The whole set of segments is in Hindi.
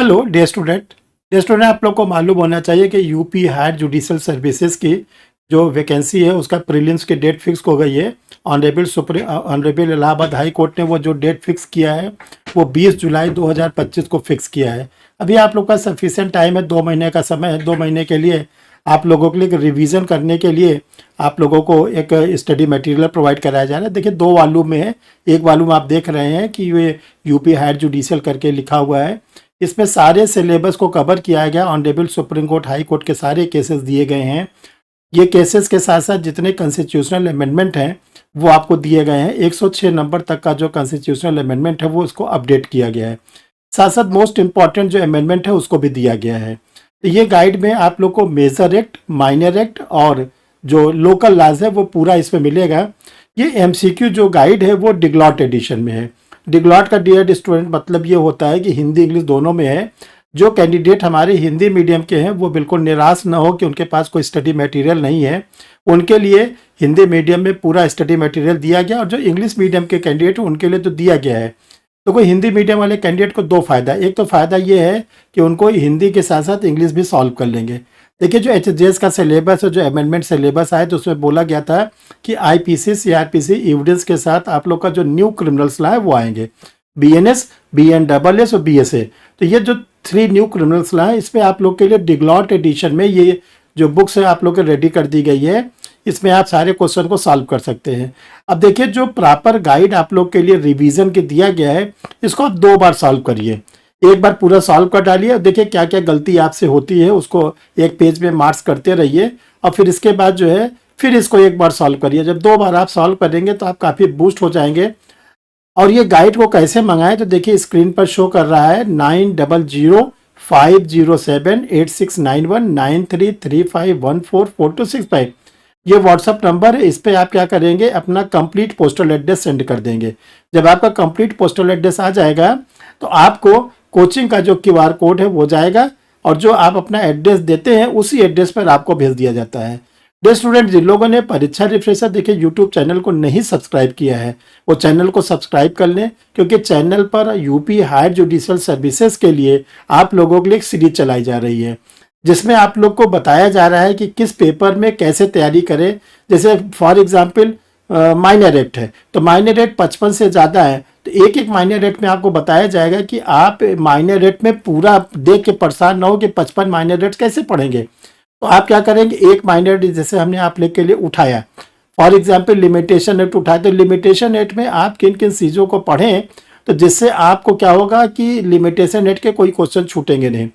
हेलो डियर स्टूडेंट आप लोग को मालूम होना चाहिए कि यूपी हायर जुडिशल सर्विसेज की जो वैकेंसी है उसका प्रीलिम्स की डेट फिक्स हो गई है। ऑनरेबल इलाहाबाद हाई कोर्ट ने वो जो डेट फिक्स किया है वो 20 जुलाई 2025 को फिक्स किया है। अभी आप लोग का सफिशिएंट टाइम है, 2 महीने का समय है। 2 महीने के लिए आप लोगों के लिए रिवीजन करने के लिए आप लोगों को एक स्टडी मटेरियल प्रोवाइड कराया जा रहा है। देखिए 2 वॉल्यूम में है। एक वॉल्यूम आप देख रहे हैं कि ये यूपी हायर जुडिशल करके लिखा हुआ है। इसमें सारे सिलेबस को कवर किया गया। Honourable supreme court high court के सारे केसेस दिए गए हैं। ये केसेस के साथ साथ जितने कॉन्स्टिट्यूशनल अमेंडमेंट हैं वो आपको दिए गए हैं। 106 नंबर तक का जो कॉन्स्टिट्यूशनल अमेंडमेंट है वो उसको अपडेट किया गया है। साथ साथ मोस्ट इंपॉर्टेंट जो अमेंडमेंट है उसको भी दिया गया है। तो ये गाइड में आप लोग को मेजर एक्ट, माइनर एक्ट और जो लोकल लॉज है वो पूरा इसमें मिलेगा। ये एमसीक्यू जो गाइड है वो डिग्लॉट एडिशन में है। डिग्लॉट का डियर स्टूडेंट मतलब ये होता है कि हिंदी इंग्लिश दोनों में है। जो कैंडिडेट हमारे हिंदी मीडियम के हैं वो बिल्कुल निराश ना हो कि उनके पास कोई स्टडी मटेरियल नहीं है। उनके लिए हिंदी मीडियम में पूरा स्टडी मटेरियल दिया गया और जो इंग्लिश मीडियम के कैंडिडेट हैं उनके लिए तो दिया गया है। तो कोई हिंदी मीडियम वाले कैंडिडेट को 2 फ़ायदा। एक तो फ़ायदा ये है कि उनको हिंदी के साथ साथ इंग्लिश भी सॉल्व कर लेंगे। देखिए जो एचजेएस का सिलेबस है, जो अमेंडमेंट सिलेबस आया तो उसमें बोला गया था कि आईपीसी सीआरपीसी एविडेंस के साथ आप लोग का जो न्यू क्रिमिनल्स लॉ है वो आएंगे, बीएनएस, बीएनडबलएस और बीएसए। तो ये जो 3 न्यू क्रिमिनल्स लॉ है इसमें आप लोग के लिए डिग्लॉट एडिशन में ये जो बुक्स है आप लोग के रेडी कर दी गई है। इसमें आप सारे क्वेश्चन को सॉल्व कर सकते हैं। अब देखिए जो प्रॉपर गाइड आप लोग के लिए रिवीजन के दिया गया है इसको आप 2 बार सॉल्व करिए। एक बार पूरा सॉल्व कर डालिए और देखिए क्या क्या गलती आपसे होती है उसको एक पेज में मार्क्स करते रहिए और फिर इसके बाद जो है फिर इसको एक बार सॉल्व करिए। जब 2 बार आप सॉल्व करेंगे तो आप काफ़ी बूस्ट हो जाएंगे। और ये गाइड को कैसे मंगाएं तो देखिए स्क्रीन पर शो कर रहा है 90050786919335144265। ये व्हाट्सअप नंबर है। इस पे आप क्या करेंगे अपना कंप्लीट पोस्टल एड्रेस सेंड कर देंगे। जब आपका कंप्लीट पोस्टल एड्रेस आ जाएगा तो आपको कोचिंग का जो क्यूआर कोड है वो जाएगा और जो आप अपना एड्रेस देते हैं उसी एड्रेस पर आपको भेज दिया जाता है। डियर स्टूडेंट जिन लोगों ने परीक्षा रिफ्रेशर देखिए यूट्यूब चैनल को नहीं सब्सक्राइब किया है वो चैनल को सब्सक्राइब कर लें, क्योंकि चैनल पर यूपी हायर जुडिशल सर्विसेज के लिए आप लोगों के लिए एक सीरीज चलाई जा रही है जिसमें आप लोग को बताया जा रहा है कि किस पेपर में कैसे तैयारी करें। जैसे फॉर एग्जाम्पल माइनर एक्ट है तो माइनर एक्ट 55 से ज़्यादा है तो एक एक माइनर रेट में आपको बताया जाएगा कि आप माइनर रेट में पूरा देख के परेशान ना हो कि 55 माइनर रेट कैसे पढ़ेंगे। तो आप क्या करेंगे एक माइनर रेट जैसे हमने आप लोग के लिए उठाया, फॉर एग्जांपल लिमिटेशन रेट उठाया तो लिमिटेशन रेट में आप किन किन चीज़ों को पढ़ें तो जिससे आपको क्या होगा कि लिमिटेशन रेट के कोई क्वेश्चन छूटेंगे नहीं।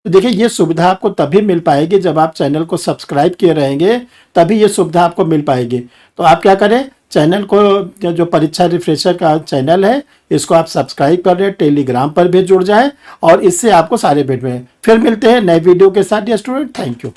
तो देखिए ये सुविधा आपको तभी मिल पाएगी जब आप चैनल को सब्सक्राइब किए रहेंगे, तभी ये सुविधा आपको मिल पाएगी। तो आप क्या करें चैनल को जो परीक्षा रिफ्रेशर का चैनल है इसको आप सब्सक्राइब कर रहे हैं, टेलीग्राम पर भी जुड़ जाएं और इससे आपको सारे बेट में फिर मिलते हैं नए वीडियो के साथ। Student thank you.